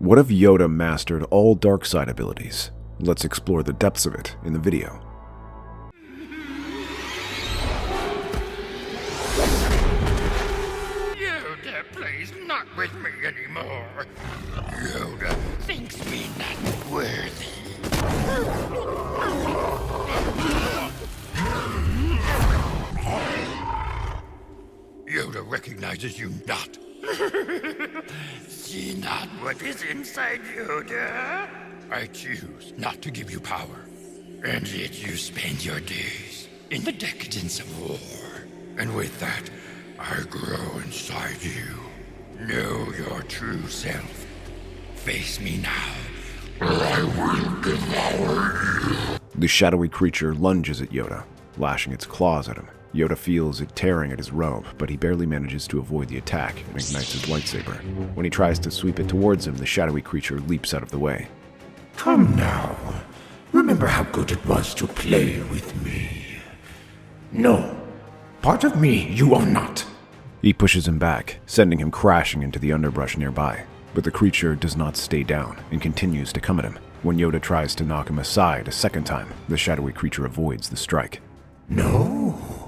What if Yoda mastered all dark side abilities? Let's explore the depths of it in the video. Yoda plays not with me anymore. Yoda thinks me not worthy. Yoda recognizes you not. See not what is inside Yoda? I choose not to give you power, and yet you spend your days in the decadence of war. And with that, I grow inside you. Know your true self. Face me now, or I will devour you. The shadowy creature lunges at Yoda, lashing its claws at him. Yoda feels it tearing at his robe, but he barely manages to avoid the attack and ignites his lightsaber. When he tries to sweep it towards him, the shadowy creature leaps out of the way. Come now. Remember how good it was to play with me. No. Part of me you are not. He pushes him back, sending him crashing into the underbrush nearby. But the creature does not stay down and continues to come at him. When Yoda tries to knock him aside a second time, the shadowy creature avoids the strike. No.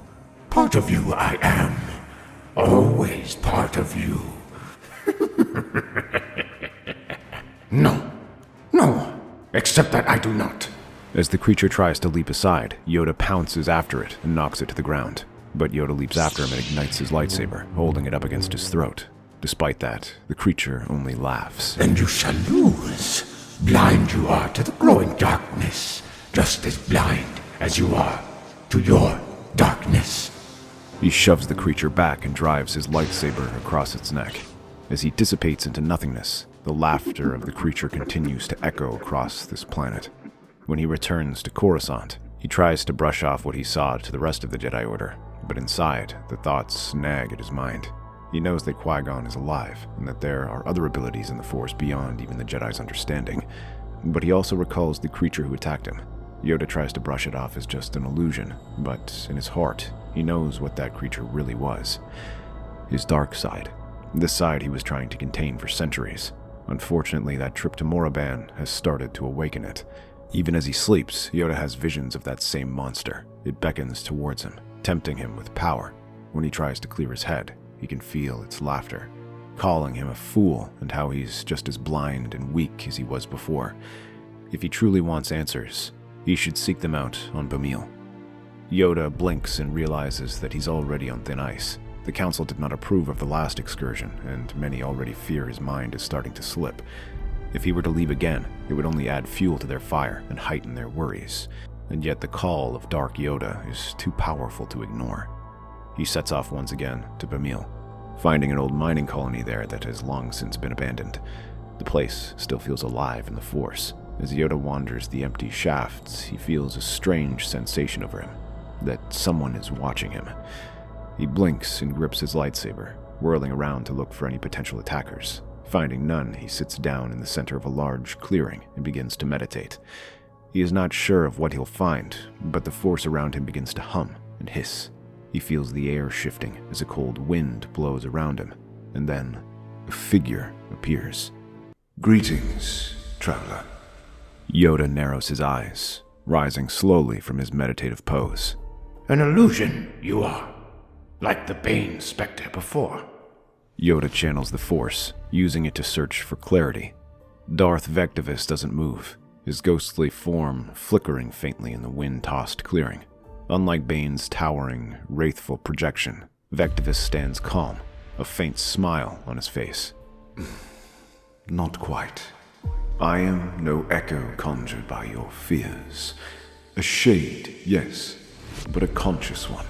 Part of you I am. Always part of you. No. No. Except that I do not. As the creature tries to leap aside, Yoda pounces after it and knocks it to the ground. But Yoda leaps after him and ignites his lightsaber, holding it up against his throat. Despite that, the creature only laughs. And you shall lose. Blind you are to the growing darkness, just as blind as you are to your darkness. He shoves the creature back and drives his lightsaber across its neck. As he dissipates into nothingness, the laughter of the creature continues to echo across this planet. When he returns to Coruscant, he tries to brush off what he saw to the rest of the Jedi Order, but inside, the thoughts nag at his mind. He knows that Qui-Gon is alive, and that there are other abilities in the Force beyond even the Jedi's understanding, but he also recalls the creature who attacked him. Yoda tries to brush it off as just an illusion, but in his heart, he knows what that creature really was. His dark side. The side he was trying to contain for centuries. Unfortunately, that trip to Moraban has started to awaken it. Even as he sleeps, Yoda has visions of that same monster. It beckons towards him, tempting him with power. When he tries to clear his head, he can feel its laughter, calling him a fool and how he's just as blind and weak as he was before. If he truly wants answers, he should seek them out on Bamil. Yoda blinks and realizes that he's already on thin ice. The Council did not approve of the last excursion, and many already fear his mind is starting to slip. If he were to leave again, it would only add fuel to their fire and heighten their worries. And yet the call of Dark Yoda is too powerful to ignore. He sets off once again to Bamil, finding an old mining colony there that has long since been abandoned. The place still feels alive in the Force. As Yoda wanders the empty shafts, he feels a strange sensation over him, that someone is watching him. He blinks and grips his lightsaber, whirling around to look for any potential attackers. Finding none, he sits down in the center of a large clearing and begins to meditate. He is not sure of what he'll find, but the force around him begins to hum and hiss. He feels the air shifting as a cold wind blows around him, and then a figure appears. Greetings, traveler. Yoda narrows his eyes, rising slowly from his meditative pose. An illusion, you are. Like the Bane Spectre before. Yoda channels the Force, using it to search for clarity. Darth Vectivus doesn't move, his ghostly form flickering faintly in the wind-tossed clearing. Unlike Bane's towering, wraithful projection, Vectivus stands calm, a faint smile on his face. Not quite. I am no echo conjured by your fears. A shade, yes, but a conscious one.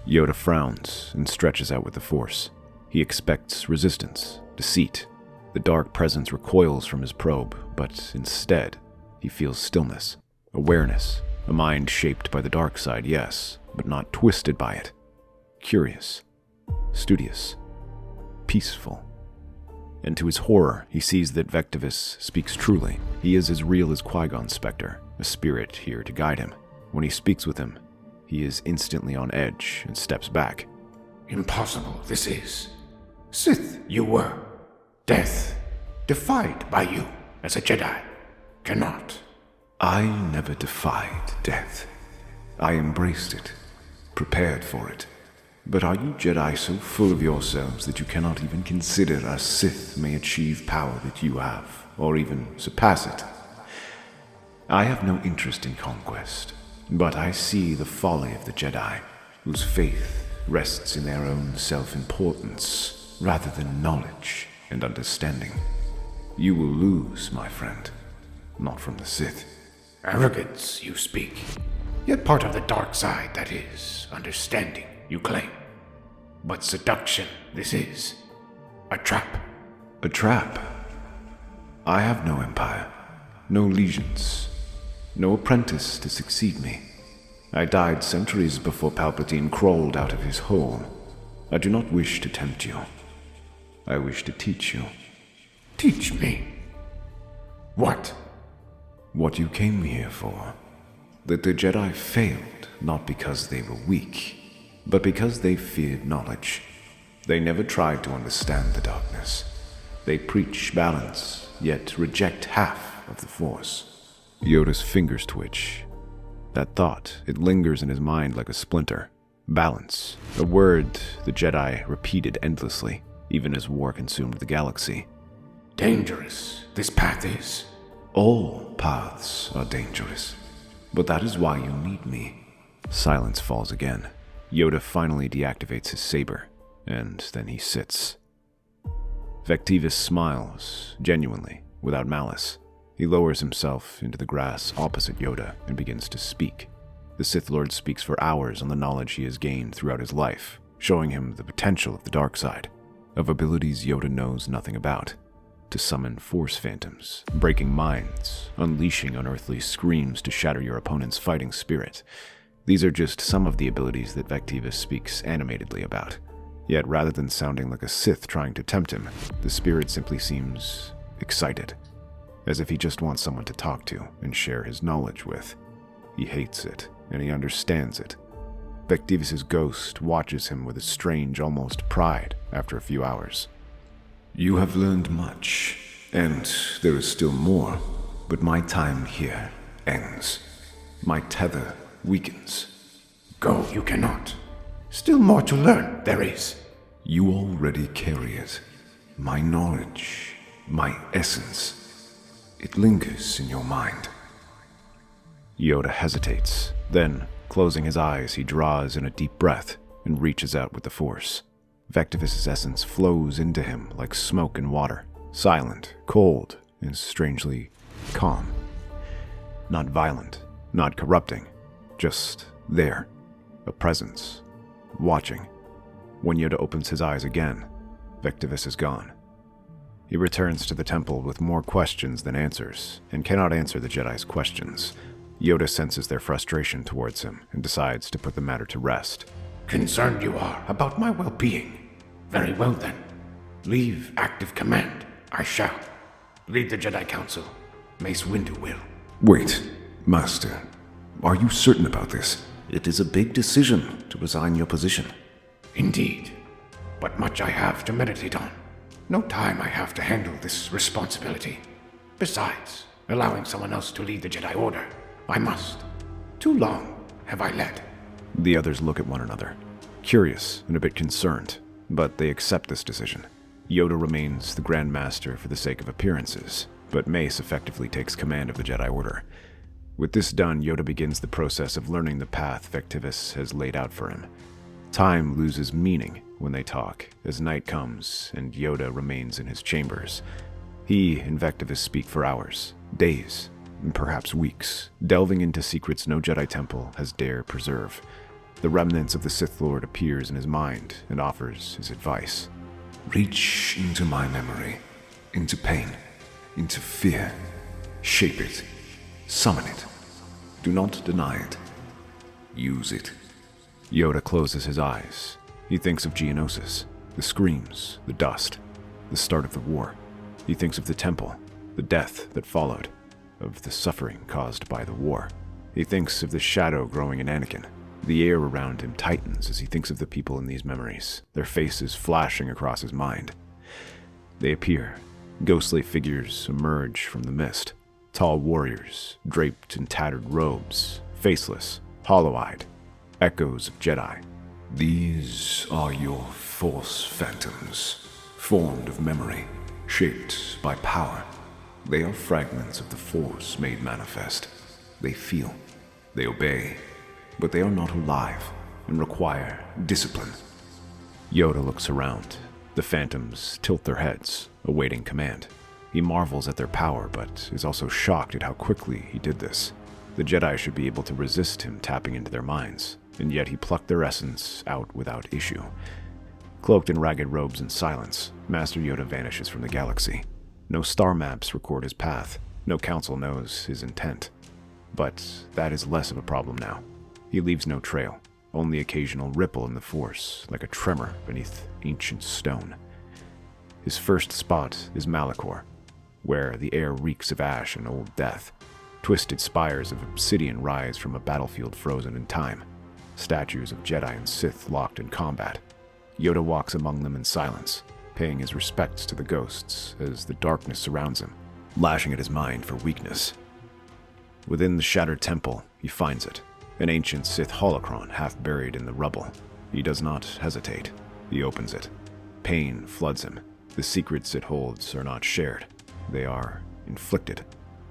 Yoda frowns and stretches out with the Force. He expects resistance, deceit. The dark presence recoils from his probe, but instead, he feels stillness, awareness, a mind shaped by the dark side, yes, but not twisted by it. Curious, studious, peaceful. And to his horror, he sees that Vectivus speaks truly. He is as real as Qui-Gon's Spectre, a spirit here to guide him. When he speaks with him, he is instantly on edge and steps back. Impossible, this is. Sith, you were. Death, defied by you as a Jedi, cannot. I never defied death. I embraced it, prepared for it. But are you Jedi so full of yourselves that you cannot even consider a Sith may achieve power that you have, or even surpass it? I have no interest in conquest, but I see the folly of the Jedi, whose faith rests in their own self-importance, rather than knowledge and understanding. You will lose, my friend, not from the Sith. Arrogance, you speak. Yet part of the dark side, that is, understanding, you claim. But seduction, this is. A trap. A trap? I have no empire, no legions, no apprentice to succeed me. I died centuries before Palpatine crawled out of his hole. I do not wish to tempt you. I wish to teach you. Teach me. What? What you came here for. That the Jedi failed not because they were weak, but because they feared knowledge. They never tried to understand the darkness. They preach balance, yet reject half of the Force. Yoda's fingers twitch. That thought, it lingers in his mind like a splinter. Balance, a word the Jedi repeated endlessly, even as war consumed the galaxy. Dangerous, this path is. All paths are dangerous, but that is why you need me. Silence falls again. Yoda finally deactivates his saber, and then he sits. Vectivus smiles, genuinely, without malice. He lowers himself into the grass opposite Yoda and begins to speak. The Sith Lord speaks for hours on the knowledge he has gained throughout his life, showing him the potential of the dark side, of abilities Yoda knows nothing about. To summon force phantoms, breaking minds, unleashing unearthly screams to shatter your opponent's fighting spirit. These are just some of the abilities that Vectivus speaks animatedly about. Yet rather than sounding like a Sith trying to tempt him, the spirit simply seems excited, as if he just wants someone to talk to and share his knowledge with. He hates it, and he understands it. Vectivus's ghost watches him with a strange, almost pride after a few hours. You have learned much, and there is still more, but my time here ends. My tether weakens. Go, you cannot. Still more to learn, there is. You already carry it. My knowledge, my essence. It lingers in your mind. Yoda hesitates. Then, closing his eyes, he draws in a deep breath and reaches out with the Force. Vectivus's essence flows into him like smoke and water, silent, cold, and strangely calm. Not violent, not corrupting, just there, a presence, watching. When Yoda opens his eyes again, Vectivus is gone. He returns to the temple with more questions than answers, and cannot answer the Jedi's questions. Yoda senses their frustration towards him and decides to put the matter to rest. Concerned you are about my well-being. Very well then. Leave active command. I shall. Lead the Jedi Council. Mace Windu will. Wait, Master. Are you certain about this? It is a big decision to resign your position. Indeed. But much I have to meditate on. No time I have to handle this responsibility. Besides, allowing someone else to lead the Jedi Order, I must. Too long have I led. The others look at one another, curious and a bit concerned, but they accept this decision. Yoda remains the Grand Master for the sake of appearances, but Mace effectively takes command of the Jedi Order. With this done, Yoda begins the process of learning the path Vectivus has laid out for him. Time loses meaning when they talk, as night comes and Yoda remains in his chambers. He and Vectivus speak for hours, days, and perhaps weeks, delving into secrets no Jedi temple has dared preserve. The remnants of the Sith Lord appears in his mind and offers his advice. Reach into my memory, into pain, into fear. Shape it. Summon it. Do not deny it. Use it. Yoda closes his eyes. He thinks of Geonosis, the screams, the dust, the start of the war. He thinks of the temple, the death that followed, of the suffering caused by the war. He thinks of the shadow growing in Anakin. The air around him tightens as he thinks of the people in these memories, their faces flashing across his mind. They appear, Ghostly figures emerge from the mist. Tall warriors, draped in tattered robes, faceless, hollow-eyed, echoes of Jedi. These are your Force phantoms, formed of memory, shaped by power. They are fragments of the Force made manifest. They feel, they obey, but they are not alive and require discipline. Yoda looks around. The phantoms tilt their heads, awaiting command. He marvels at their power, but is also shocked at how quickly he did this. The Jedi should be able to resist him tapping into their minds, and yet he plucked their essence out without issue. Cloaked in ragged robes and silence, Master Yoda vanishes from the galaxy. No star maps record his path. No council knows his intent. But that is less of a problem now. He leaves no trail, only occasional ripple in the Force, like a tremor beneath ancient stone. His first spot is Malachor, where the air reeks of ash and old death. Twisted spires of obsidian rise from a battlefield frozen in time. Statues of Jedi and Sith locked in combat. Yoda walks among them in silence, paying his respects to the ghosts as the darkness surrounds him, lashing at his mind for weakness. Within the shattered temple, he finds it, an ancient Sith holocron half buried in the rubble. He does not hesitate. He opens it. Pain floods him. The secrets it holds are not shared. They are inflicted,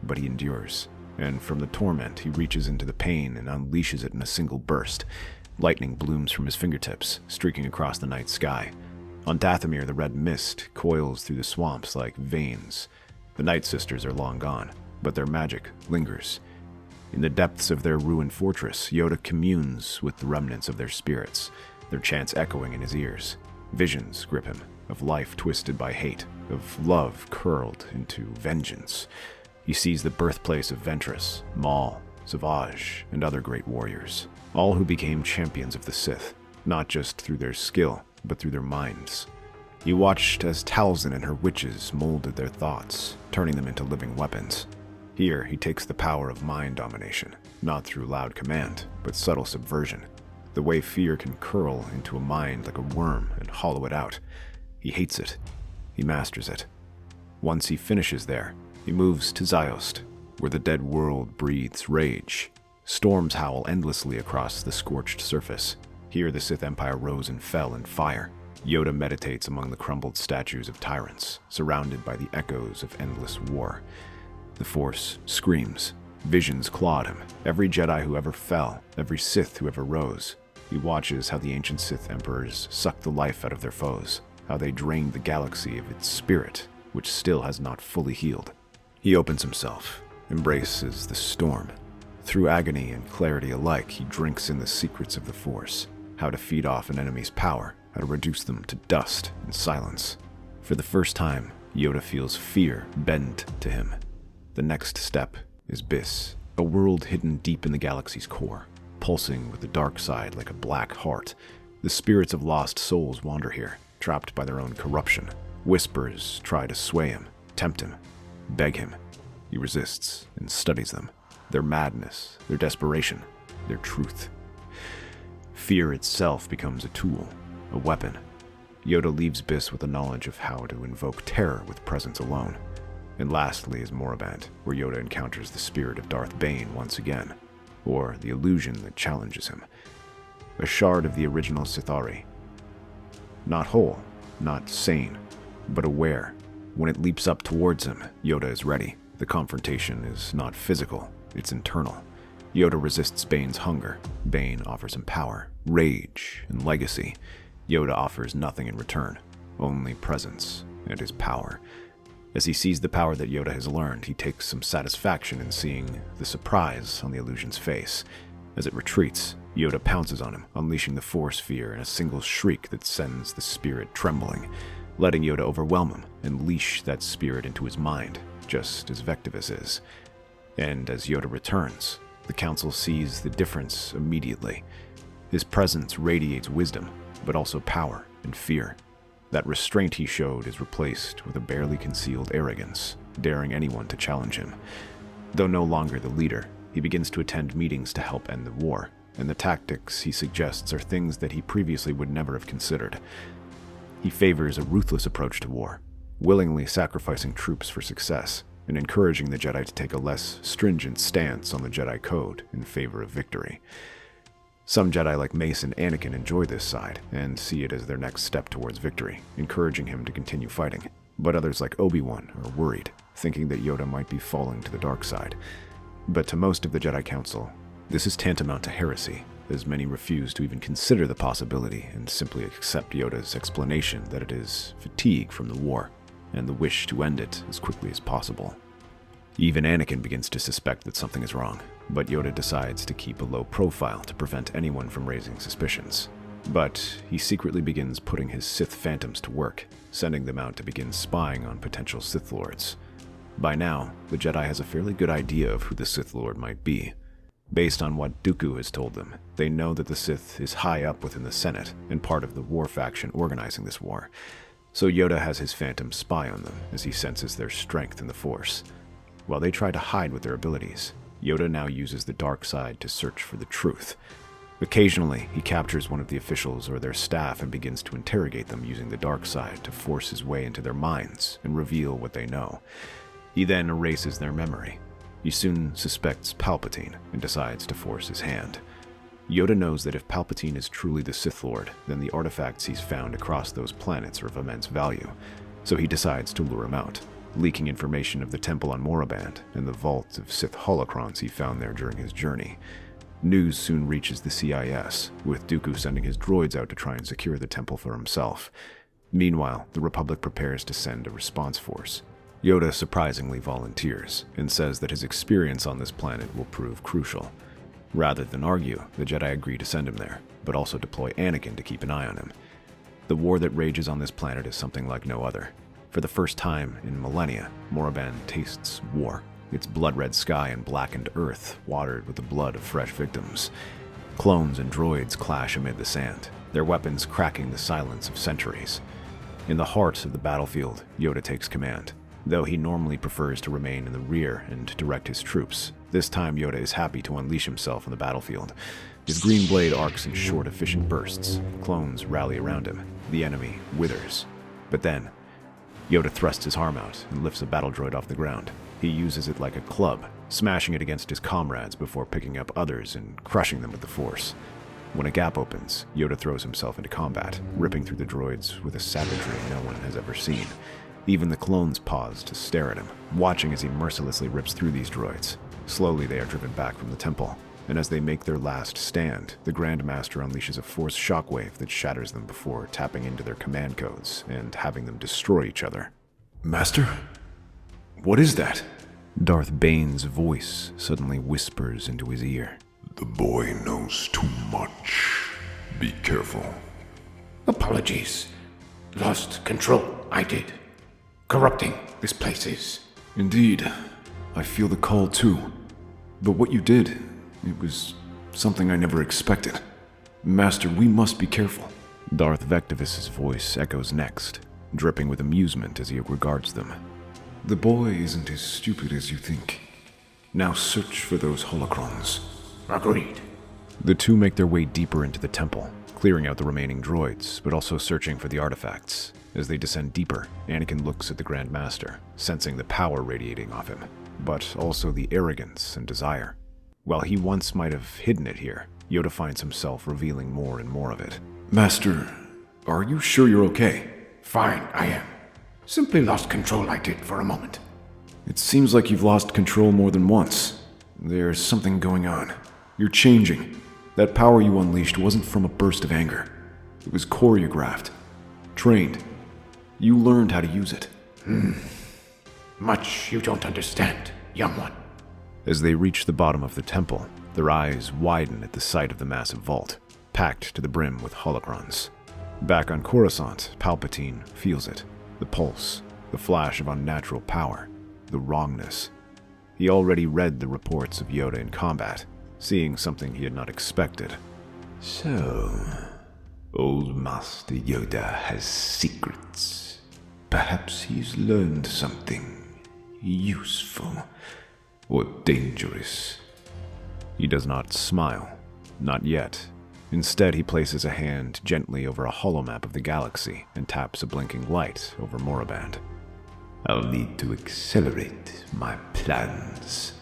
but he endures. And from the torment, he reaches into the pain and unleashes it in a single burst. Lightning blooms from his fingertips, streaking across the night sky. On Dathomir, the red mist coils through the swamps like veins. The Night Sisters are long gone, but their magic lingers. In the depths of their ruined fortress, Yoda communes with the remnants of their spirits, their chants echoing in his ears. Visions grip him, of life twisted by hate, of love curled into vengeance. He sees the birthplace of Ventress, Maul, Savage, and other great warriors, all who became champions of the Sith, not just through their skill, but through their minds. He watched as Talzin and her witches molded their thoughts, turning them into living weapons. Here, he takes the power of mind domination, not through loud command, but subtle subversion. The way fear can curl into a mind like a worm and hollow it out. He hates it. He masters it. Once he finishes there, he moves to Ziost, where the dead world breathes rage. Storms howl endlessly across the scorched surface. Here the Sith Empire rose and fell in fire. Yoda meditates among the crumbled statues of tyrants, surrounded by the echoes of endless war. The Force screams. Visions clawed him. Every Jedi who ever fell, every Sith who ever rose. He watches how the ancient Sith Emperors sucked the life out of their foes, how they drained the galaxy of its spirit, which still has not fully healed. He opens himself, embraces the storm. Through agony and clarity alike, he drinks in the secrets of the Force, how to feed off an enemy's power, how to reduce them to dust and silence. For the first time, Yoda feels fear bend to him. The next step is Biss, a world hidden deep in the galaxy's core, pulsing with the dark side like a black heart. The spirits of lost souls wander here, trapped by their own corruption. Whispers try to sway him, tempt him, beg him. He resists and studies them, their madness, their desperation, their truth. Fear itself becomes a tool, a weapon. Yoda leaves Biss with the knowledge of how to invoke terror with presence alone. And lastly is Moraband, where Yoda encounters the spirit of Darth Bane once again, or the illusion that challenges him. A shard of the original Sithari. Not whole, not sane, but aware. When it leaps up towards him, Yoda is ready. The confrontation is not physical, it's internal. Yoda resists Bane's hunger. Bane offers him power, rage, and legacy. Yoda offers nothing in return, only presence and his power. As he sees the power that Yoda has learned, he takes some satisfaction in seeing the surprise on the illusion's face. As it retreats, Yoda pounces on him, unleashing the Force fear in a single shriek that sends the spirit trembling, letting Yoda overwhelm him and leash that spirit into his mind, just as Vectivus is. And as Yoda returns, the Council sees the difference immediately. His presence radiates wisdom, but also power and fear. That restraint he showed is replaced with a barely concealed arrogance, daring anyone to challenge him. Though no longer the leader, he begins to attend meetings to help end the war, and the tactics he suggests are things that he previously would never have considered. He favors a ruthless approach to war, willingly sacrificing troops for success, and encouraging the Jedi to take a less stringent stance on the Jedi Code in favor of victory. Some Jedi like Mace and Anakin enjoy this side and see it as their next step towards victory, encouraging him to continue fighting. But others like Obi-Wan are worried, thinking that Yoda might be falling to the dark side. But to most of the Jedi Council, this is tantamount to heresy, as many refuse to even consider the possibility and simply accept Yoda's explanation that it is fatigue from the war, and the wish to end it as quickly as possible. Even Anakin begins to suspect that something is wrong, but Yoda decides to keep a low profile to prevent anyone from raising suspicions. But he secretly begins putting his Sith phantoms to work, sending them out to begin spying on potential Sith Lords. By now, the Jedi has a fairly good idea of who the Sith Lord might be. Based on what Dooku has told them, they know that the Sith is high up within the Senate and part of the war faction organizing this war. So Yoda has his phantoms spy on them as he senses their strength in the Force. While they try to hide with their abilities, Yoda now uses the dark side to search for the truth. Occasionally, he captures one of the officials or their staff and begins to interrogate them using the dark side to force his way into their minds and reveal what they know. He then erases their memory. He soon suspects Palpatine and decides to force his hand. Yoda knows that if Palpatine is truly the Sith Lord, then the artifacts he's found across those planets are of immense value, so he decides to lure him out, leaking information of the temple on Moraband and the vault of Sith holocrons he found there during his journey. News soon reaches the CIS, with Dooku sending his droids out to try and secure the temple for himself. Meanwhile, the Republic prepares to send a response force. Yoda surprisingly volunteers and says that his experience on this planet will prove crucial. Rather than argue, the Jedi agree to send him there, but also deploy Anakin to keep an eye on him. The war that rages on this planet is something like no other. For the first time in millennia, Moraband tastes war, its blood-red sky and blackened earth watered with the blood of fresh victims. Clones and droids clash amid the sand, their weapons cracking the silence of centuries. In the heart of the battlefield, Yoda takes command. Though he normally prefers to remain in the rear and direct his troops, this time Yoda is happy to unleash himself on the battlefield. His green blade arcs in short, efficient bursts. Clones rally around him. The enemy withers. But then, Yoda thrusts his arm out and lifts a battle droid off the ground. He uses it like a club, smashing it against his comrades before picking up others and crushing them with the Force. When a gap opens, Yoda throws himself into combat, ripping through the droids with a savagery no one has ever seen. Even the clones pause to stare at him, watching as he mercilessly rips through these droids. Slowly they are driven back from the temple, and as they make their last stand, the Grand Master unleashes a Force shockwave that shatters them before tapping into their command codes and having them destroy each other. Master? What is that? Darth Bane's voice suddenly whispers into his ear. The boy knows too much. Be careful. Apologies. Lost control, I did. Corrupting this place is. Indeed. I feel the call too. But what you did, it was something I never expected. Master, we must be careful. Darth Vectivus's voice echoes next, dripping with amusement as he regards them. The boy isn't as stupid as you think. Now search for those holocrons. Agreed. The two make their way deeper into the temple, clearing out the remaining droids, but also searching for the artifacts. As they descend deeper, Anakin looks at the Grand Master, sensing the power radiating off him, but also the arrogance and desire. While he once might have hidden it here, Yoda finds himself revealing more and more of it. Master, are you sure you're okay? Fine, I am. Simply lost control I did for a moment. It seems like you've lost control more than once. There's something going on. You're changing. That power you unleashed wasn't from a burst of anger. It was choreographed, trained. You learned how to use it. Much you don't understand, young one. As they reach the bottom of the temple, their eyes widen at the sight of the massive vault, packed to the brim with holocrons. Back on Coruscant, Palpatine feels it. The pulse, the flash of unnatural power, the wrongness. He already read the reports of Yoda in combat, seeing something he had not expected. So, old Master Yoda has secrets. Perhaps he's learned something useful or dangerous. He does not smile. Not yet. Instead, he places a hand gently over a holomap of the galaxy and taps a blinking light over Moraband. I'll need to accelerate my plans.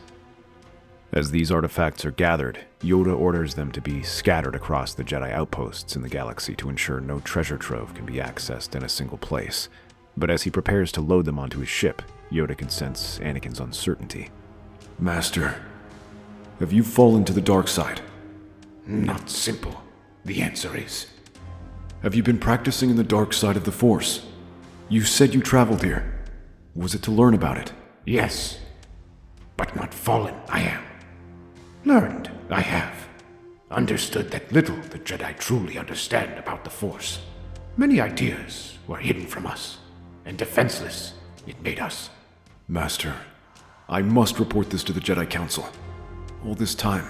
As these artifacts are gathered, Yoda orders them to be scattered across the Jedi outposts in the galaxy to ensure no treasure trove can be accessed in a single place. But as he prepares to load them onto his ship, Yoda can sense Anakin's uncertainty. Master, have you fallen to the dark side? Not simple. The answer is Have you been practicing in the dark side of the Force? You said you traveled here. Was it to learn about it? yes, but not fallen I am. Learned I have. Understood that little the Jedi truly understand about the Force. Many ideas were hidden from us, and defenseless it made us. Master, I must report this to the Jedi Council. All this time,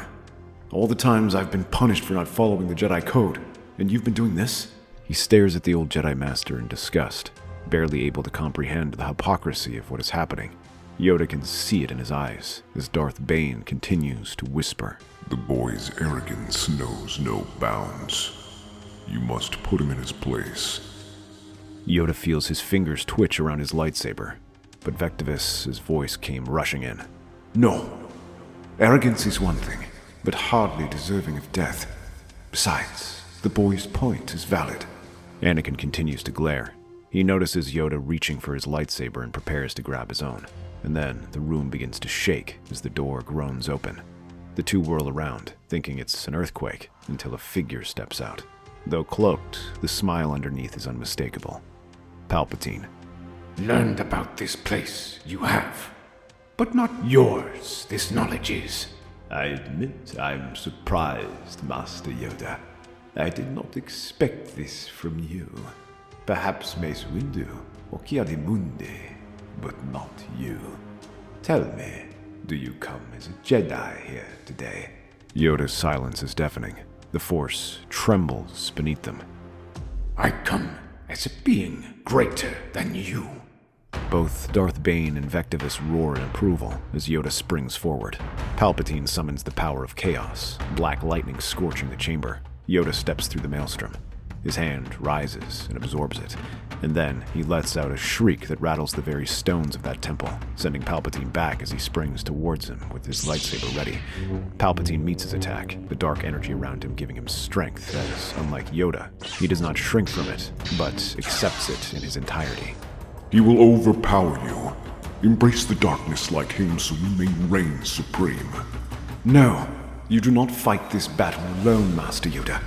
all the times I've been punished for not following the Jedi Code, and you've been doing this? He stares at the old Jedi Master in disgust, barely able to comprehend the hypocrisy of what is happening. Yoda can see it in his eyes as Darth Bane continues to whisper. The boy's arrogance knows no bounds. You must put him in his place. Yoda feels his fingers twitch around his lightsaber, but Vectivus' voice came rushing in. No. Arrogance is one thing, but hardly deserving of death. Besides, the boy's point is valid. Anakin continues to glare. He notices Yoda reaching for his lightsaber and prepares to grab his own. And then the room begins to shake as the door groans open. The two whirl around, thinking it's an earthquake, until a figure steps out. Though cloaked, the smile underneath is unmistakable. Palpatine. Learned about this place you have, but not yours this knowledge is. I admit I'm surprised, Master Yoda. I did not expect this from you. Perhaps Mace Windu or Kiadimundi, but not you. Tell me, do you come as a Jedi here today? Yoda's silence is deafening. The Force trembles beneath them. I come as a being greater than you. Both Darth Bane and Vectivus roar in approval as Yoda springs forward. Palpatine summons the power of chaos, black lightning scorching the chamber. Yoda steps through the maelstrom. His hand rises and absorbs it, and then he lets out a shriek that rattles the very stones of that temple, sending Palpatine back as he springs towards him with his lightsaber ready. Palpatine meets his attack, the dark energy around him giving him strength as, unlike Yoda, he does not shrink from it, but accepts it in his entirety. He will overpower you. Embrace the darkness like him so you may reign supreme. No, you do not fight this battle alone, Master Yoda.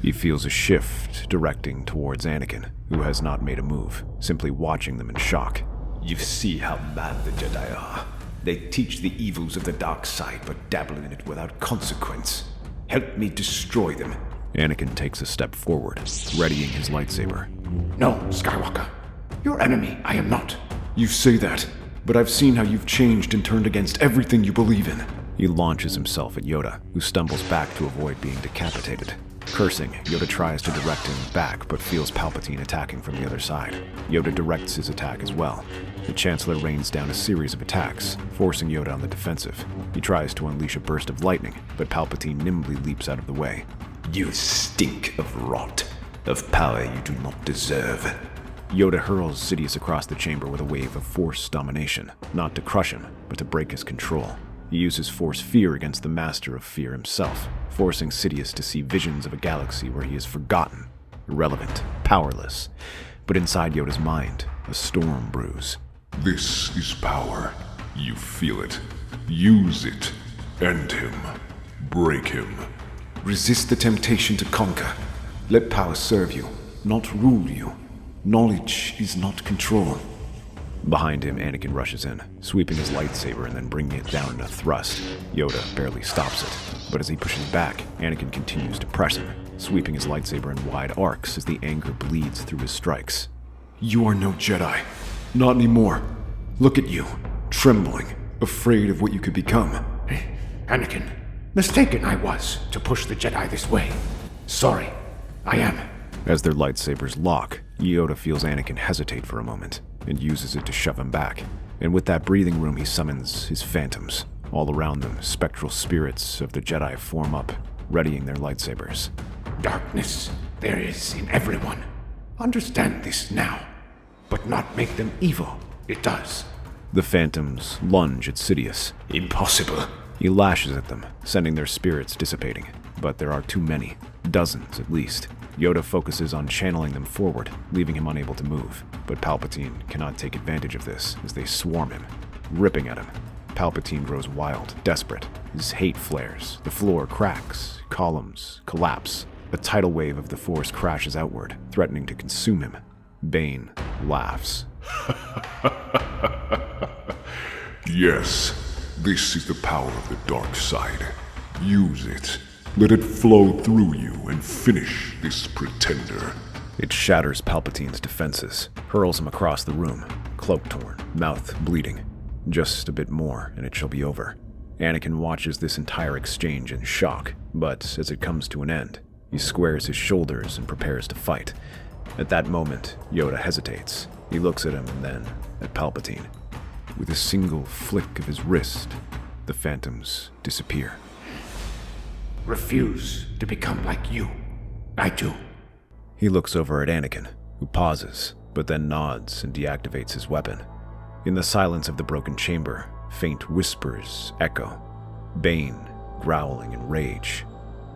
He feels a shift directing towards Anakin, who has not made a move, simply watching them in shock. You see how mad the Jedi are. They teach the evils of the dark side, but dabble in it without consequence. Help me destroy them. Anakin takes a step forward, readying his lightsaber. No, Skywalker. Your enemy I am not. You say that, but I've seen how you've changed and turned against everything you believe in. He launches himself at Yoda, who stumbles back to avoid being decapitated. Cursing, Yoda tries to direct him back, but feels Palpatine attacking from the other side. Yoda directs his attack as well. The Chancellor rains down a series of attacks, forcing Yoda on the defensive. He tries to unleash a burst of lightning, but Palpatine nimbly leaps out of the way. You stink of rot, of power you do not deserve. Yoda hurls Sidious across the chamber with a wave of Force domination, not to crush him, but to break his control. He uses Force fear against the Master of Fear himself, forcing Sidious to see visions of a galaxy where he is forgotten, irrelevant, powerless. But inside Yoda's mind, a storm brews. This is power. You feel it. Use it. End him. Break him. Resist the temptation to conquer. Let power serve you, not rule you. Knowledge is not control. Behind him, Anakin rushes in, sweeping his lightsaber and then bringing it down in a thrust. Yoda barely stops it, but as he pushes back, Anakin continues to press him, sweeping his lightsaber in wide arcs as the anger bleeds through his strikes. You are no Jedi. Not anymore. Look at you, trembling, afraid of what you could become. Anakin, mistaken I was to push the Jedi this way. Sorry, I am. As their lightsabers lock, Yoda feels Anakin hesitate for a moment, and uses it to shove him back. And with that breathing room, he summons his phantoms. All around them, spectral spirits of the Jedi form up, readying their lightsabers. Darkness there is in everyone. Understand this now, but not make them evil It does. The phantoms lunge at Sidious. Impossible. He lashes at them, sending their spirits dissipating. But there are too many. Dozens, at least. Yoda focuses on channeling them forward, leaving him unable to move. But Palpatine cannot take advantage of this as they swarm him, ripping at him. Palpatine grows wild, desperate. His hate flares. The floor cracks. Columns collapse. A tidal wave of the Force crashes outward, threatening to consume him. Bane laughs. Yes, this is the power of the dark side. Use it. Let it flow through you and finish this pretender. It shatters Palpatine's defenses, hurls him across the room, cloak torn, mouth bleeding. Just a bit more, and it shall be over. Anakin watches this entire exchange in shock, but as it comes to an end, he squares his shoulders and prepares to fight. At that moment, Yoda hesitates. He looks at him and then at Palpatine. With a single flick of his wrist, the phantoms disappear. Refuse to become like you. I do. He looks over at Anakin, who pauses, but then nods and deactivates his weapon. In the silence of the broken chamber, faint whispers echo. Bane growling in rage.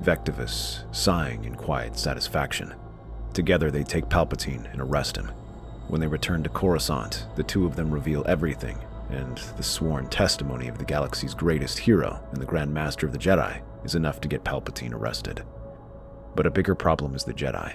Vectivus sighing in quiet satisfaction. Together they take Palpatine and arrest him. When they return to Coruscant, the two of them reveal everything, and the sworn testimony of the galaxy's greatest hero and the Grand Master of the Jedi is enough to get Palpatine arrested. But a bigger problem is the Jedi.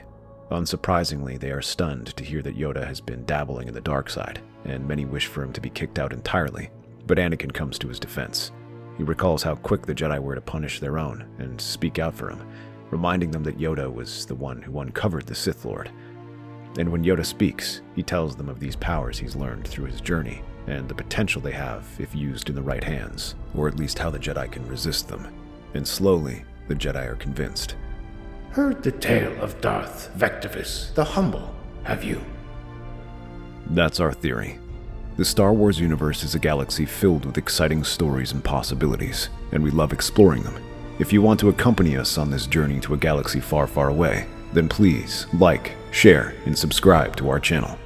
Unsurprisingly, they are stunned to hear that Yoda has been dabbling in the dark side, and many wish for him to be kicked out entirely. But Anakin comes to his defense. He recalls how quick the Jedi were to punish their own and speak out for him, reminding them that Yoda was the one who uncovered the Sith Lord. And when Yoda speaks, he tells them of these powers he's learned through his journey, and the potential they have if used in the right hands, or at least how the Jedi can resist them. And slowly, the Jedi are convinced. Heard the tale of Darth Vectivus the Humble, have you? That's our theory. The Star Wars universe is a galaxy filled with exciting stories and possibilities, and we love exploring them. If you want to accompany us on this journey to a galaxy far, far away, then please like, share, and subscribe to our channel.